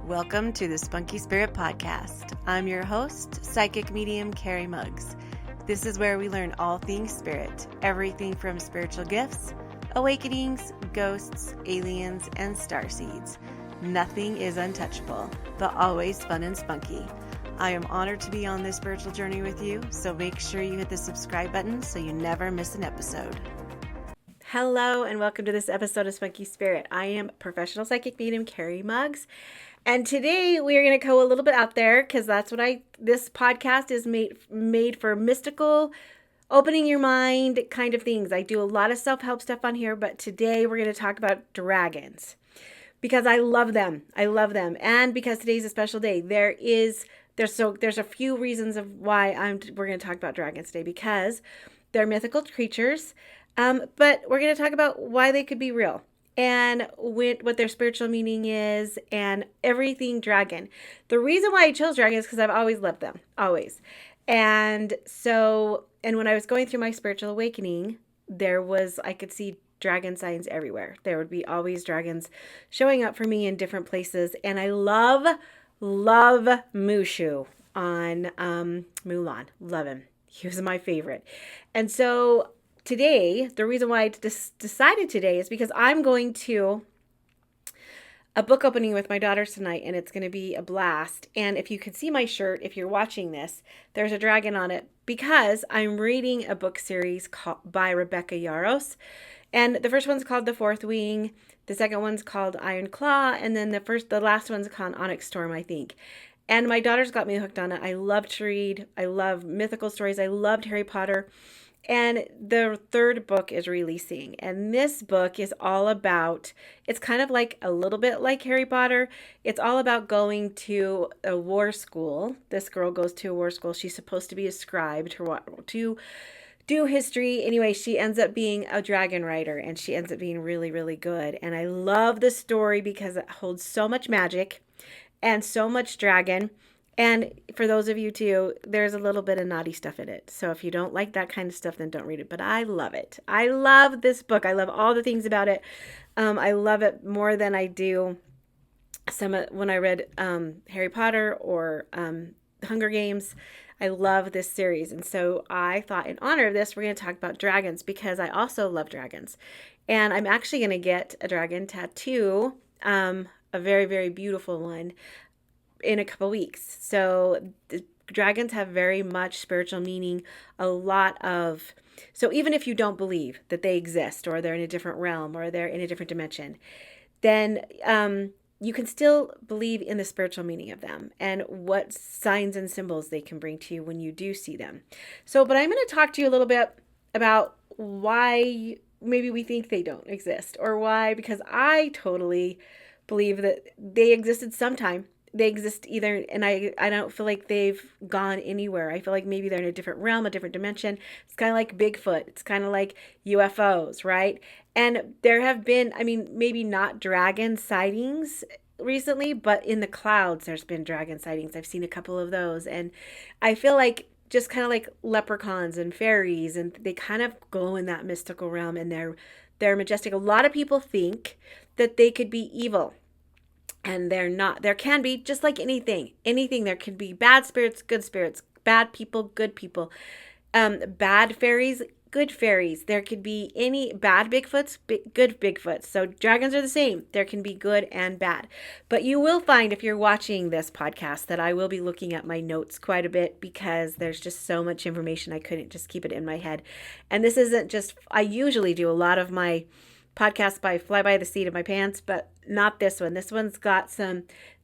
Welcome to the Spunky Spirit Podcast. I'm your host, psychic medium Carrie Muggs. This is where we learn all things spirit, everything from spiritual gifts, awakenings, ghosts, aliens, and starseeds. Nothing is untouchable, but always fun and spunky. I am honored to be on this spiritual journey with you, so make sure you hit the subscribe button so you never miss an episode. Hello and welcome to this episode of Spunky Spirit. I am professional psychic medium Carrie Muggs. And today we are going to go a little bit out there because that's what this podcast is made for mystical, opening your mind kind of things. I do a lot of self-help stuff on here, but today we're going to talk about dragons because I love them. I love them. And because today's a special day, there's a few reasons of why we're going to talk about dragons today because they're mythical creatures. But we're going to talk about why they could be real and what their spiritual meaning is and everything dragon. The reason why I chose dragons is because I've always loved them, always. And when I was going through my spiritual awakening, I could see dragon signs everywhere. There would be always dragons showing up for me in different places. And I love Mushu on Mulan. Love him. He was my favorite. And so today, the reason why I decided today is because I'm going to a book opening with my daughters tonight, and it's going to be a blast. And if you can see my shirt, if you're watching this, there's a dragon on it because I'm reading a book series by Rebecca Yarros. And the first one's called The Fourth Wing. The second one's called Iron Claw. And then the last one's called Onyx Storm, I think. And my daughters got me hooked on it. I love to read. I love mythical stories. I loved Harry Potter. And the third book is releasing. And this book is all about, it's kind of like a little bit like Harry Potter. It's all about going to a war school. This girl goes to a war school. She's supposed to be a scribe to do history. Anyway, she ends up being a dragon rider and she ends up being really, really good. And I love the story because it holds so much magic and so much dragon. And for those of you too, there's a little bit of naughty stuff in it. So if you don't like that kind of stuff, then don't read it. But I love it. I love this book. I love all the things about it. I love it more than I do when I read Harry Potter or Hunger Games. I love this series. And so I thought in honor of this, we're going to talk about dragons because I also love dragons. And I'm actually going to get a dragon tattoo, a very, very beautiful one, in a couple weeks. So the dragons have very much spiritual meaning, so even if you don't believe that they exist or they're in a different realm or they're in a different dimension, then you can still believe in the spiritual meaning of them and what signs and symbols they can bring to you when you do see them. But I'm going to talk to you a little bit about why maybe we think they don't exist or why, because I totally believe that they existed sometime. They exist either, and I don't feel like they've gone anywhere. I feel like maybe they're in a different realm, a different dimension. It's kind of like Bigfoot. It's kind of like UFOs, right? And there have been, maybe not dragon sightings recently, but in the clouds, there's been dragon sightings. I've seen a couple of those. And I feel like just kind of like leprechauns and fairies, and they kind of go in that mystical realm, and they're majestic. A lot of people think that they could be evil. And they're not. There can be, just like anything, there could be bad spirits, bad people, good people, bad fairies, good fairies. There could be any bad Bigfoots, good Bigfoots. So dragons are the same. There can be good and bad. But you will find, if you're watching this podcast, that I will be looking at my notes quite a bit because there's just so much information. I couldn't just keep it in my head. And this isn't just, I usually do a lot of my podcast fly by the seat of my pants, but not this one. This one's got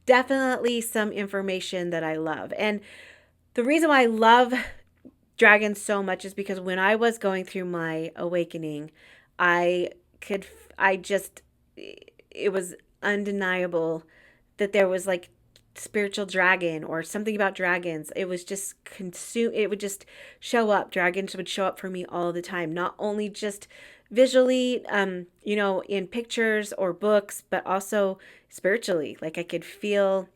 definitely some information that I love. And the reason why I love dragons so much is because when I was going through my awakening, it was undeniable that there was like spiritual dragon or something about dragons. It was just it would just show up. Dragons would show up for me all the time, not only just visually, in pictures or books, but also spiritually. Like I could feel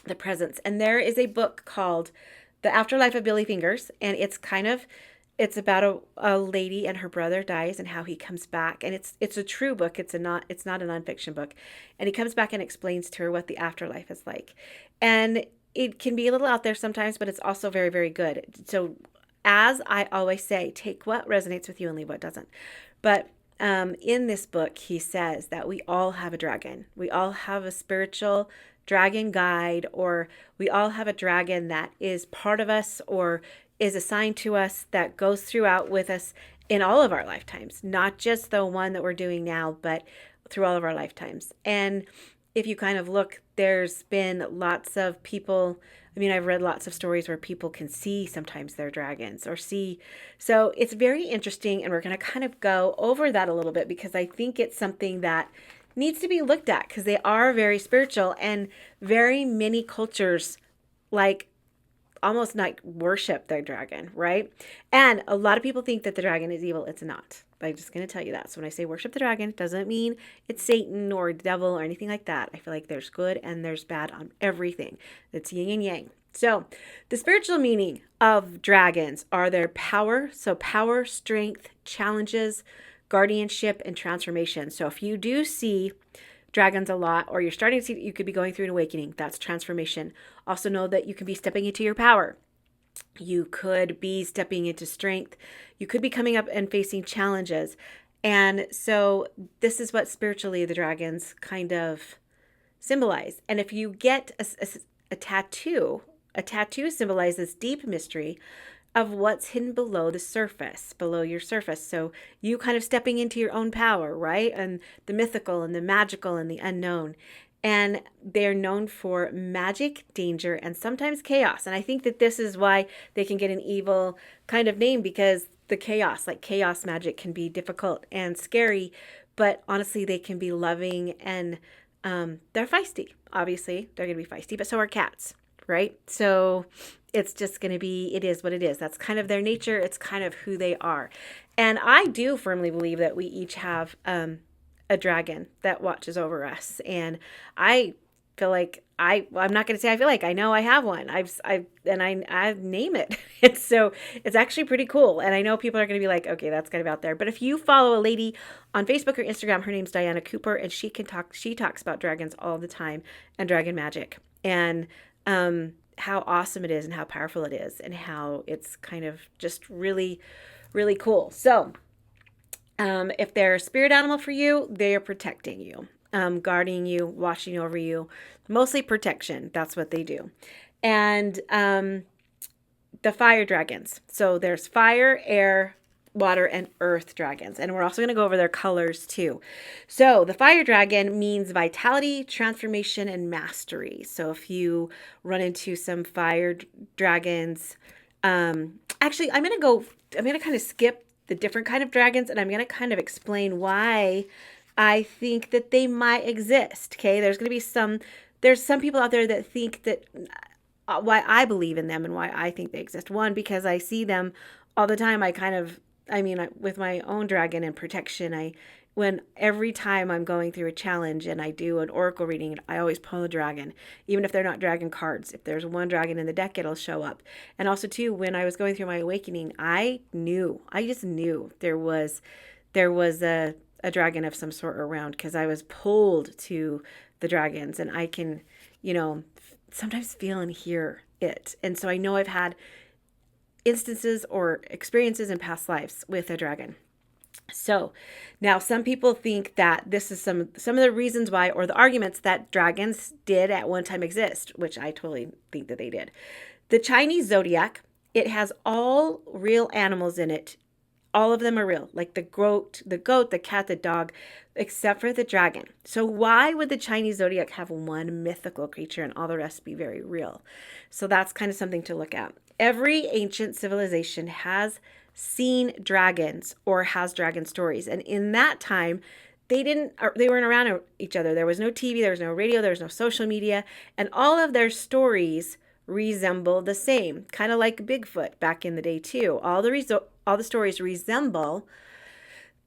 the presence. And there is a book called The Afterlife of Billy Fingers, and it's kind of It's about a lady and her brother dies and how he comes back, and it's a true book. It's not a nonfiction book, and he comes back and explains to her what the afterlife is like, and it can be a little out there sometimes, but it's also very, very good. So, as I always say, take what resonates with you and leave what doesn't. But in this book, he says that we all have a dragon. We all have a spiritual dragon guide, or we all have a dragon that is part of us or is assigned to us that goes throughout with us in all of our lifetimes, not just the one that we're doing now, but through all of our lifetimes. And if you kind of look, there's been lots of people. I mean, I've read lots of stories where people can see sometimes their dragons or see. So it's very interesting. And we're going to kind of go over that a little bit because I think it's something that needs to be looked at because they are very spiritual, and very many cultures like almost like worship their dragon, right? And a lot of people think that the dragon is evil. It's not. I'm just going to tell you that. So when I say worship the dragon, it doesn't mean it's Satan or devil or anything like that. I feel like there's good and there's bad on everything. It's yin and yang. So the spiritual meaning of dragons are their power. So power, strength, challenges, guardianship, and transformation. So if you do see dragons a lot, or you're starting to see that you could be going through an awakening, that's transformation. Also know that you can be stepping into your power. You could be stepping into strength. You could be coming up and facing challenges. And so this is what spiritually the dragons kind of symbolize. And if you get a tattoo symbolizes deep mystery of what's hidden below the surface, below your surface. So you kind of stepping into your own power, right? And the mythical and the magical and the unknown. And they're known for magic, danger, and sometimes chaos. And I think that this is why they can get an evil kind of name, because the chaos, like chaos magic, can be difficult and scary. But honestly, they can be loving, and they're feisty. Obviously, they're going to be feisty, but so are cats, right? So it's just going to be, it is what it is. That's kind of their nature. It's kind of who they are. And I do firmly believe that we each have a dragon that watches over us. And I feel like I'm not going to say I feel like, I know I have one. I name it. It's so it's actually pretty cool. And I know people are going to be like, okay, that's kind of out there. But if you follow a lady on Facebook or Instagram, her name's Diana Cooper, and she talks about dragons all the time and dragon magic. And how awesome it is and how powerful it is and how it's kind of just really, really cool. So if they're a spirit animal for you, they are protecting you, guarding you, watching over you, mostly protection. That's what they do. And the fire dragons. So there's fire, air, water, and earth dragons. And we're also going to go over their colors too. So the fire dragon means vitality, transformation, and mastery. So if you run into some fire dragons, actually, I'm going to kind of skip the different kind of dragons, and I'm going to kind of explain why I think that they might exist. Okay. There's some people out there that think that why I believe in them and why I think they exist. One, because I see them all the time. With my own dragon and protection, when every time I'm going through a challenge and I do an oracle reading, I always pull a dragon, even if they're not dragon cards. If there's one dragon in the deck, it'll show up. And also too, when I was going through my awakening, I just knew there was a dragon of some sort around, because I was pulled to the dragons, and I can, sometimes feel and hear it. And so I know I've had instances or experiences in past lives with a dragon. So now some people think that this is some of the reasons why, or the arguments that dragons did at one time exist, which I totally think that they did. The Chinese zodiac, it has all real animals in it. All of them are real, like the goat, the cat, the dog, except for the dragon. So why would the Chinese zodiac have one mythical creature and all the rest be very real? So that's kind of something to look at. Every ancient civilization has seen dragons or has dragon stories. And in that time, they weren't around each other. There was no TV, there was no radio, there was no social media, and all of their stories resemble the same, kind of like Bigfoot back in the day too. All the stories resemble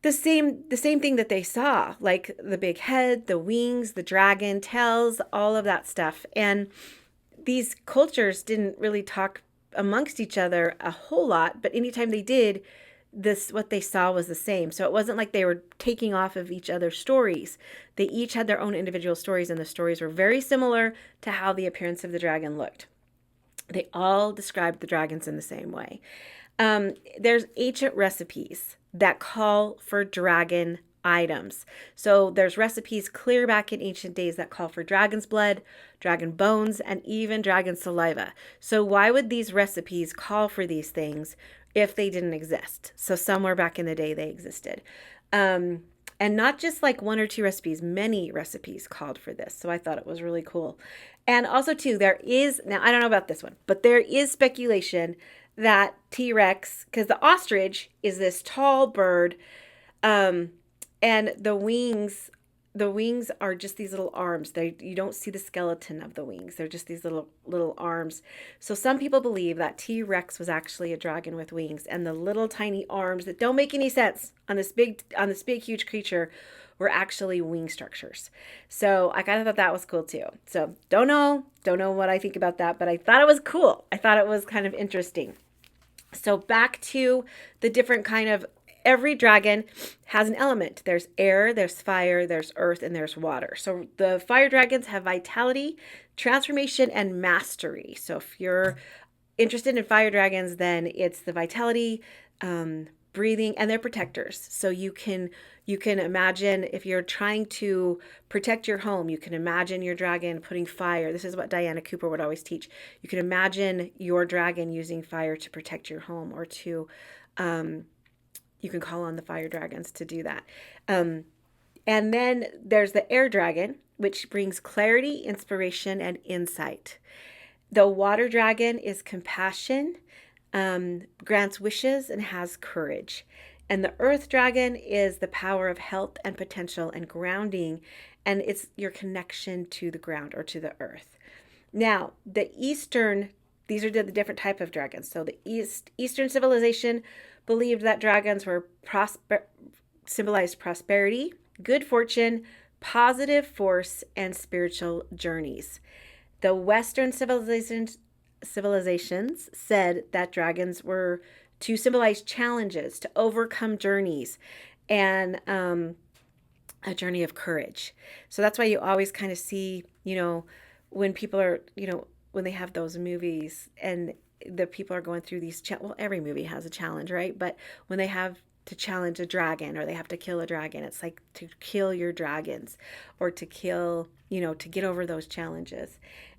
the same thing that they saw, like the big head, the wings, the dragon tails, all of that stuff. And these cultures didn't really talk amongst each other a whole lot, but anytime they did, this what they saw was the same. So it wasn't like they were taking off of each other's stories. They each had their own individual stories, and the stories were very similar to how the appearance of the dragon looked. They all described the dragons in the same way. There's ancient recipes that call for dragon items. So there's recipes clear back in ancient days that call for dragon's blood, dragon bones, and even dragon saliva. So why would these recipes call for these things if they didn't exist? So somewhere back in the day they existed. And not just like one or two recipes, many recipes called for this. So I thought it was really cool. And also too, there is, now I don't know about this one, but there is speculation that T-Rex, because the ostrich is this tall bird, and the wings are just these little arms. You don't see the skeleton of the wings. They're just these little arms. So some people believe that T-Rex was actually a dragon with wings, and the little tiny arms that don't make any sense on this big huge creature were actually wing structures. So I kind of thought that was cool too. So don't know what I think about that, but I thought it was cool. I thought it was kind of interesting. So back to the different kind of, every dragon has an element. There's air, there's fire, there's earth, and there's water. So the fire dragons have vitality, transformation, and mastery. So if you're interested in fire dragons, then it's the vitality, breathing, and they're protectors. So you can imagine, if you're trying to protect your home, you can imagine your dragon putting fire. This is what Diana Cooper would always teach. You can imagine your dragon using fire to protect your home, or to you can call on the fire dragons to do that. And then there's the air dragon, which brings clarity, inspiration, and insight. The water dragon is compassion, grants wishes, and has courage. And the earth dragon is the power of health and potential and grounding, and it's your connection to the ground or to the earth. Now, these are the different type of dragons. So the Eastern civilization believed that dragons were symbolized prosperity, good fortune, positive force, and spiritual journeys. The Western civilizations said that dragons were to symbolize challenges, to overcome journeys, and a journey of courage. So that's why you always kind of see, when people are, when they have those movies and the people are going through these, well, every movie has a challenge, right? But when they have to challenge a dragon, or they have to kill a dragon, it's like to kill your dragons, or to kill, to get over those challenges.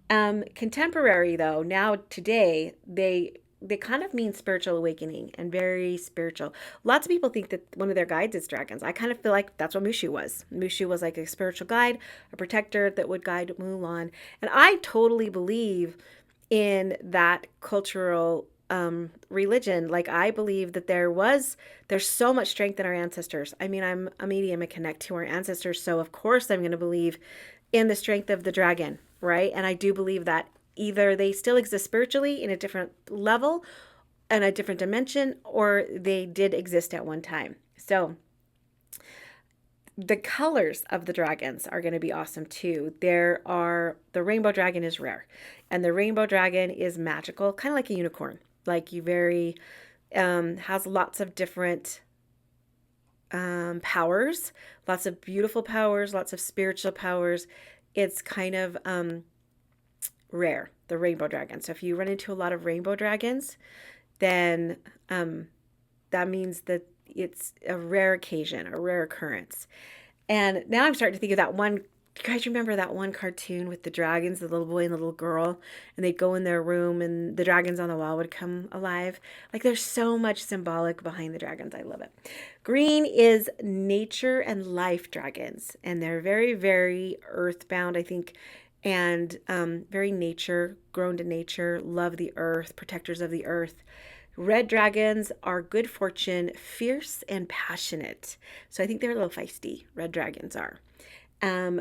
Contemporary though, now today, they kind of mean spiritual awakening and very spiritual. Lots of people think that one of their guides is dragons. I kind of feel like that's what Mushu was. Mushu was like a spiritual guide, a protector that would guide Mulan. And I totally believe in that cultural religion. Like, I believe that there's so much strength in our ancestors. I mean, I'm a medium, I connect to our ancestors. So of course I'm going to believe in the strength of the dragon, right? And I do believe that either they still exist spiritually in a different level and a different dimension, or they did exist at one time. So the colors of the dragons are going to be awesome too. The rainbow dragon is rare, and the rainbow dragon is magical, kind of like a unicorn. Like, has lots of different powers, lots of beautiful powers, lots of spiritual powers. It's kind of rare, the rainbow dragon. So if you run into a lot of rainbow dragons, then that means that it's a rare occasion, a rare occurrence. And now I'm starting to think of that one. You guys remember that one cartoon with the dragons, the little boy and the little girl, and they'd go in their room and the dragons on the wall would come alive? Like, there's so much symbolic behind the dragons. I love it. Green is nature and life dragons, and they're very, very earthbound, I think, and very nature, grown to nature, love the earth, protectors of the earth. Red dragons are good fortune, fierce, and passionate. So I think they're a little feisty. Red dragons are.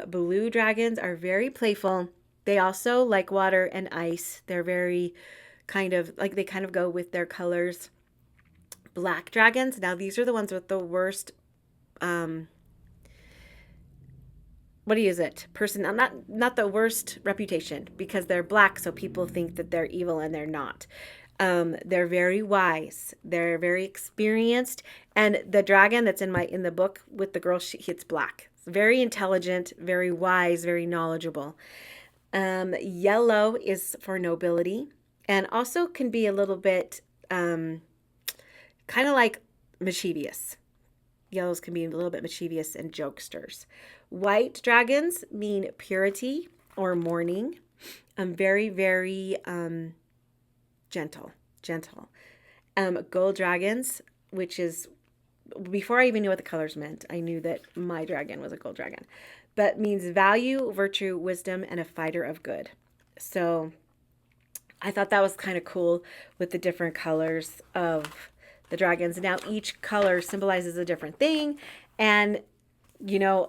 Blue dragons are very playful. They also like water and ice. They're very they kind of go with their colors. Black dragons. Now, these are the ones with the worst, not the worst reputation, because they're black, so people think that they're evil, and they're not. They're very wise. They're very experienced. And the dragon that's in the book with the girl, it's black. It's very intelligent, very wise, very knowledgeable. Yellow is for nobility, and also can be a little bit kind of like mischievous. Yellows can be a little bit mischievous and jokesters. White dragons mean purity or mourning. Very, very gentle, gentle. Gold dragons, which is, before I even knew what the colors meant, I knew that my dragon was a gold dragon, but means value, virtue, wisdom, and a fighter of good. So I thought that was kind of cool with the different colors of the dragons. Now each color symbolizes a different thing. And,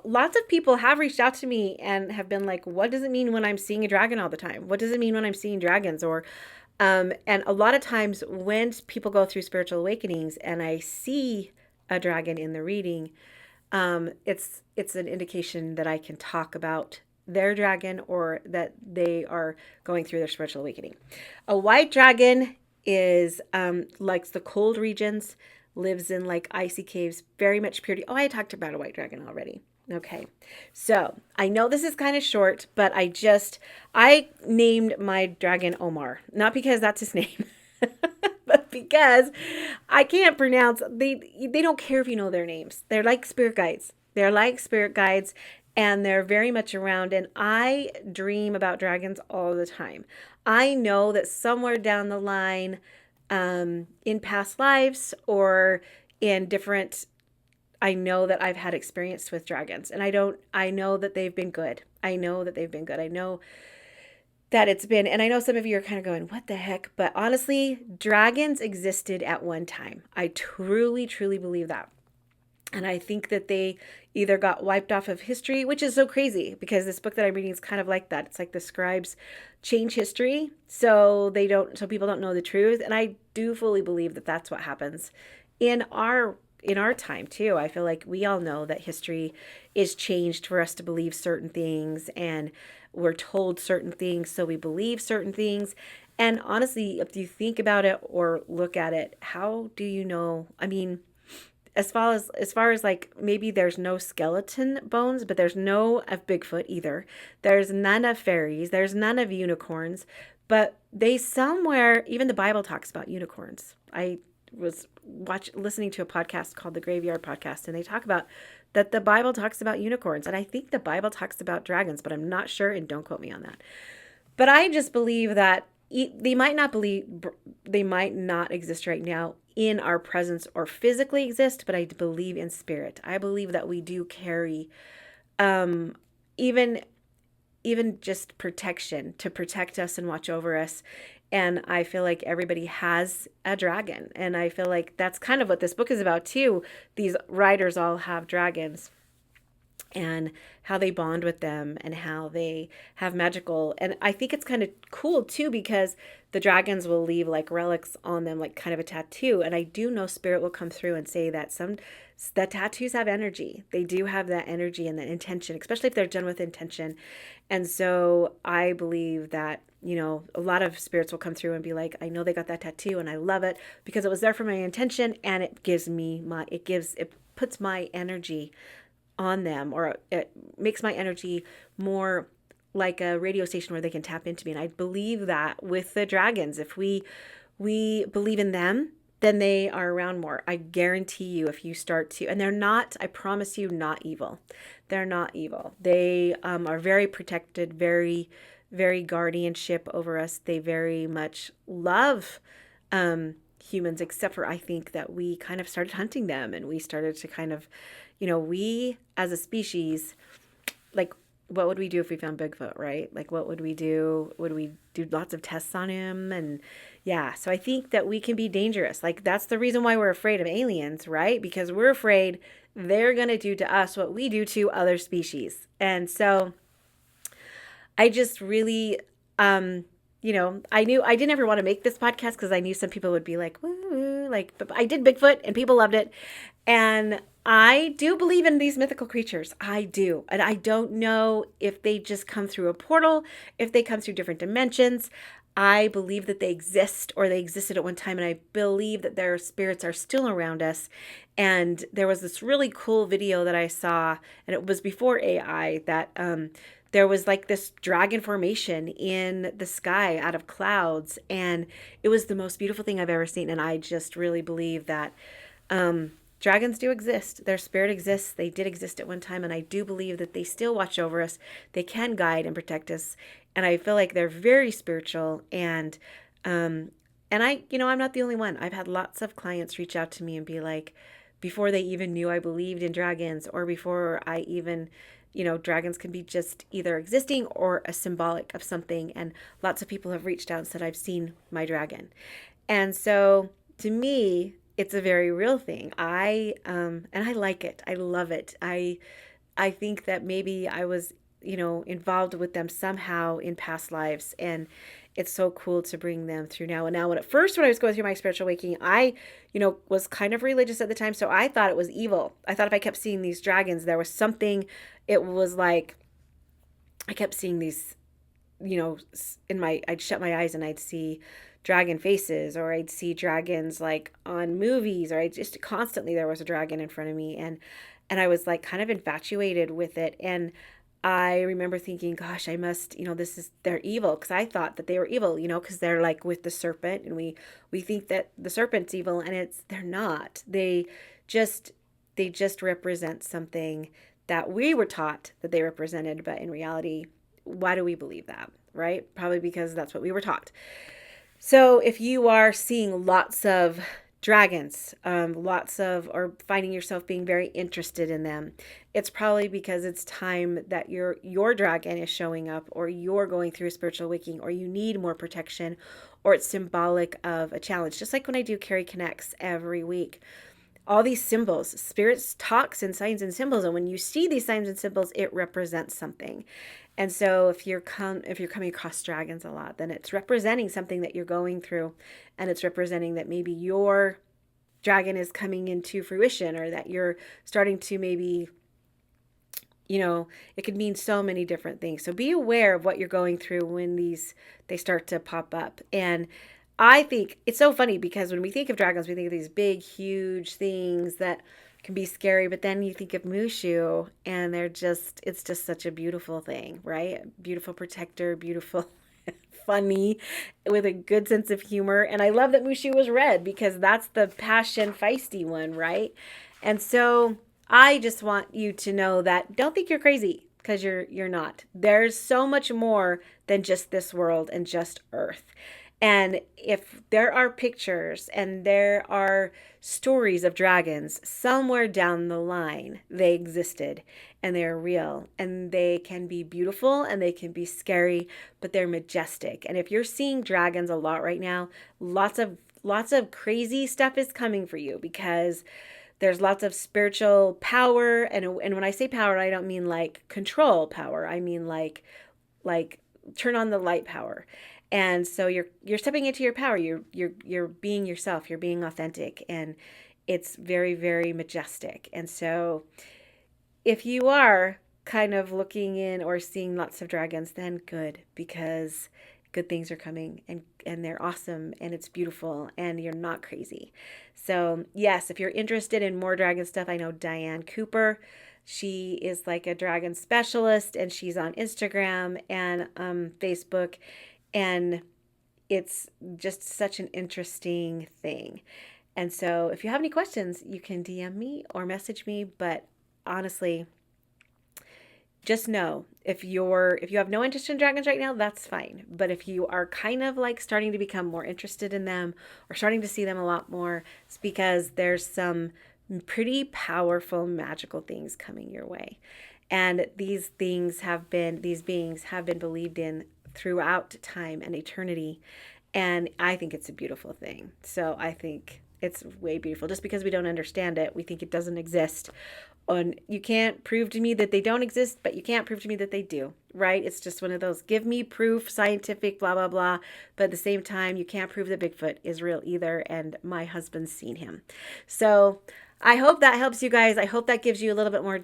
lots of people have reached out to me and have been like, what does it mean when I'm seeing a dragon all the time? What does it mean when I'm seeing dragons? And a lot of times when people go through spiritual awakenings and I see a dragon in the reading, it's an indication that I can talk about their dragon or that they are going through their spiritual awakening. A white dragon is likes the cold regions, lives in like icy caves, very much purity. Oh, I talked about a white dragon already. Okay. So I know this is kind of short, but I named my dragon Omar, not because that's his name, but because I can't pronounce, they don't care if you know their names. They're like spirit guides. They're like spirit guides, and they're very much around. And I dream about dragons all the time. I know that somewhere down the line, in past lives or in different, I know that I've had experience with dragons, and I know that they've been good. I know that they've been good. I know that it's been, and I know some of you are kind of going, what the heck? But honestly, dragons existed at one time. I truly, truly believe that. And I think that they either got wiped off of history, which is so crazy because this book that I'm reading is kind of like that. It's like the scribes change history so people don't know the truth. And I do fully believe that that's what happens in our time too. I feel like we all know that history is changed for us to believe certain things, and we're told certain things, so we believe certain things. And honestly, if you think about it or look at it, how do you know? I mean, as far as like maybe there's no skeleton bones, but there's no of Bigfoot either. There's none of fairies. There's none of unicorns, but they somewhere, even the Bible talks about unicorns. I was listening to a podcast called the Graveyard Podcast, and they talk about that the Bible talks about unicorns, and I think the Bible talks about dragons, but I'm not sure, and don't quote me on that. But I just believe that they might not exist right now in our presence or physically exist, but I believe in spirit. I believe that we do carry um even just protection to protect us and watch over us. And I feel like everybody has a dragon. And I feel like that's kind of what this book is about too. These writers all have dragons, and how they bond with them and how they have magical. And I think it's kind of cool too because the dragons will leave like relics on them, like kind of a tattoo. And I do know spirit will come through and say that the tattoos have energy. They do have that energy and that intention, especially if they're done with intention. And so I believe that, a lot of spirits will come through and be like, I know they got that tattoo and I love it because it was there for my intention, and it puts my energy on them, or it makes my energy more like a radio station where they can tap into me. And I believe that with the dragons, if we believe in them, then they are around more. I guarantee you, if you start to, and they're not, I promise you, not evil. They're not evil. They are very protected, very, very guardianship over us. They very much love humans, except for I think that we kind of started hunting them, and we started to kind of, we as a species, like, what would we do if we found Bigfoot, right? Like, what would we do? Would we do lots of tests on him? And yeah, so I think that we can be dangerous. Like, that's the reason why we're afraid of aliens, right? Because we're afraid they're going to do to us what we do to other species. And so I just really, I knew I didn't ever want to make this podcast because I knew some people would be like, woo, like, but I did Bigfoot and people loved it. And I do believe in these mythical creatures. I do. And I don't know if they just come through a portal, if they come through different dimensions. I believe that they exist, or they existed at one time, and I believe that their spirits are still around us. And there was this really cool video that I saw, and it was before AI, that there was like this dragon formation in the sky out of clouds, and it was the most beautiful thing I've ever seen. And I just really believe that dragons do exist. Their spirit exists. They did exist at one time, and I do believe that they still watch over us. They can guide and protect us, and I feel like they're very spiritual. And I, I'm not the only one. I've had lots of clients reach out to me and be like, before they even knew I believed in dragons, or before I even, dragons can be just either existing or a symbolic of something. And lots of people have reached out and said, I've seen my dragon. And so to me, it's a very real thing. And I like it. I love it. I think that maybe I was, involved with them somehow in past lives, and it's so cool to bring them through now. And now, when I was going through my spiritual awakening, I, was kind of religious at the time, so I thought it was evil. I thought if I kept seeing these dragons, there was something. It was like I kept seeing these, I'd shut my eyes and I'd see dragon faces, or I'd see dragons like on movies, or I just constantly, there was a dragon in front of me, and I was like kind of infatuated with it. And I remember thinking, gosh, I must, they're evil, because I thought that they were evil, because they're like with the serpent, and we think that the serpent's evil, and they're not. They just represent something that we were taught that they represented, but in reality, why do we believe that, right? Probably because that's what we were taught. So if you are seeing lots of dragons, or finding yourself being very interested in them, it's probably because it's time that your dragon is showing up, or you're going through a spiritual awakening, or you need more protection, or it's symbolic of a challenge. Just like when I do Carrie Connects every week, all these symbols, spirits talks in signs and symbols, and when you see these signs and symbols, it represents something. And so if you're coming across dragons a lot, then it's representing something that you're going through, and it's representing that maybe your dragon is coming into fruition, or that you're starting to maybe, it could mean so many different things. So be aware of what you're going through when they start to pop up. And I think it's so funny, because when we think of dragons, we think of these big, huge things that can be scary, but then you think of Mushu, and it's just such a beautiful thing, right? Beautiful protector, beautiful, funny, with a good sense of humor. And I love that Mushu was red, because that's the passion feisty one, right? And so I just want you to know that don't think you're crazy, because you're not. There's so much more than just this world and just Earth. And if there are pictures and there are stories of dragons, somewhere down the line, they existed, and they're real, and they can be beautiful, and they can be scary, but they're majestic. And if you're seeing dragons a lot right now, lots of crazy stuff is coming for you, because there's lots of spiritual power. And when I say power, I don't mean like control power. I mean like turn on the light power. And so you're stepping into your power. You're being yourself. You're being authentic, and it's very, very majestic. And so if you are kind of looking in or seeing lots of dragons, then good, because good things are coming, and they're awesome, and it's beautiful, and you're not crazy. So yes, if you're interested in more dragon stuff, I know Diane Cooper. She is like a dragon specialist, and she's on Instagram and Facebook, and it's just such an interesting thing. And so if you have any questions, you can DM me or message me. But honestly, just know, if you have no interest in dragons right now, that's fine. But if you are kind of like starting to become more interested in them, or starting to see them a lot more, it's because there's some pretty powerful magical things coming your way. And these beings have been believed in throughout time and eternity. And I think it's a beautiful thing. So I think it's way beautiful. Just because we don't understand it, we think it doesn't exist. And you can't prove to me that they don't exist, but you can't prove to me that they do, right? It's just one of those, give me proof, scientific, blah, blah, blah. But at the same time, you can't prove that Bigfoot is real either. And my husband's seen him. So I hope that helps you guys. I hope that gives you a little bit more,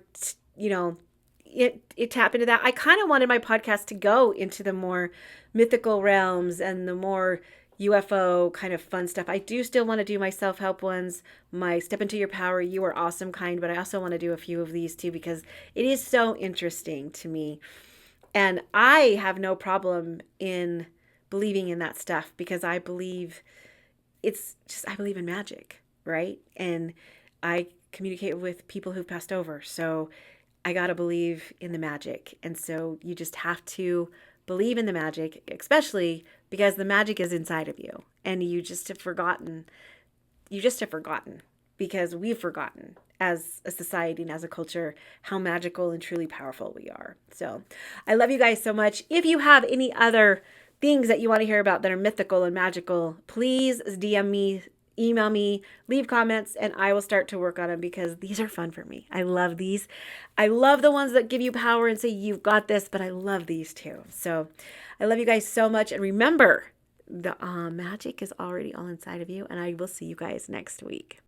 it tap into that. I kind of wanted my podcast to go into the more mythical realms and the more UFO kind of fun stuff. I do still want to do my self-help ones, my Step Into Your Power, You Are Awesome kind, but I also want to do a few of these too because it is so interesting to me. And I have no problem in believing in that stuff because I believe I believe in magic, right? And I communicate with people who've passed over. So I got to believe in the magic. And so you just have to believe in the magic, especially because the magic is inside of you. And you just have forgotten because we've forgotten as a society and as a culture how magical and truly powerful we are. So I love you guys so much. If you have any other things that you want to hear about that are mythical and magical, please DM me, email me, leave comments, and I will start to work on them because these are fun for me. I love these. I love the ones that give you power and say, you've got this, but I love these too. So I love you guys so much. And remember, the magic is already all inside of you, and I will see you guys next week.